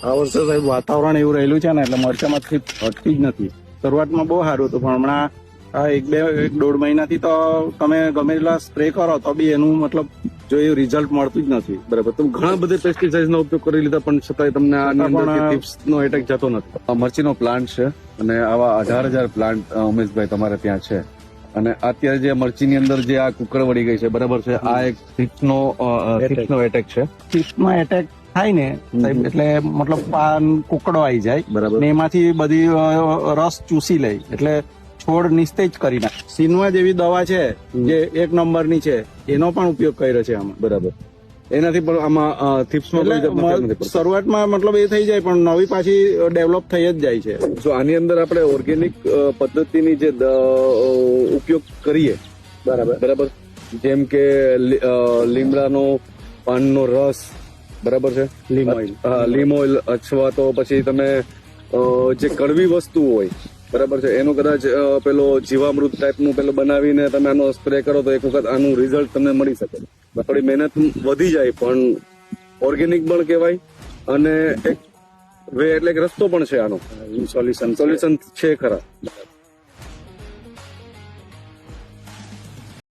આ વર્ષે સાહેબ વાતાવરણ એવું રહેલું છે ને એટલે મરચામાંથી હટતી જ નથી. શરૂઆતમાં બહુ સારું હતું પણ હમણાં આ એક દોઢ મહિનાથી તો તમે ગમે એટલા સ્પ્રે કરો તો બી એનું મતલબ જો એવું રિઝલ્ટ મળતું જ નથી. બરાબર. તમે ઘણા બધા પેસ્ટિસાઇડ નો ઉપયોગ કરી લીધા પણ છતાંય તમને આની અંદરથી થીપ્સ નો એટેક જતો નથી. આ મરચીનો પ્લાન્ટ છે અને આવા 18,000 પ્લાન્ટ ઉમેશભાઈ તમારે ત્યાં છે. અને અત્યારે જે મરચીની અંદર જે આ કુકર વળી ગઈ છે, બરાબર છે, આ એક થીપ્સનો એટેક છે. થીપ્સમાં એટેક થાય ને સાહેબ એટલે મતલબ પાન કુકડો આવી જાય બરાબર. ને એમાંથી બધી રસ ચૂસી લે એટલે છોડ નિસ્તેજ કરી નાખે. સિનવા જેવી દવા છે જે 1 નંબરની છે એનો પણ ઉપયોગ કર્યો છે આમાં. બરાબર. એનાથી પણ આમાં થીપ્સમાં એટલે શરૂઆતમાં મતલબ એ થઈ જાય પણ નવી પાછી ડેવલપ થઈ જ જાય છે. જો આની અંદર આપણે ઓર્ગેનિક પદ્ધતિની જે ઉપયોગ કરીએ, બરાબર, જેમ કે લીમડાનો પાનનો રસ, બરાબર છે, લીમ ઓઇલ અથવા તો પછી તમે જે કડવી વસ્તુ હોય, બરાબર છે, એનું કદાચ પેલો જીવામૃત ટાઈપનું પેલો બનાવીને તમે આનો સ્પ્રે કરો તો એક વખત આનું રિઝલ્ટ તમને મળી શકે. થોડી મહેનત વધી જાય પણ ઓર્ગેનિક પણ કહેવાય અને એક વે એટલે એક રસ્તો પણ છે આનો, સોલ્યુશન છે ખરા.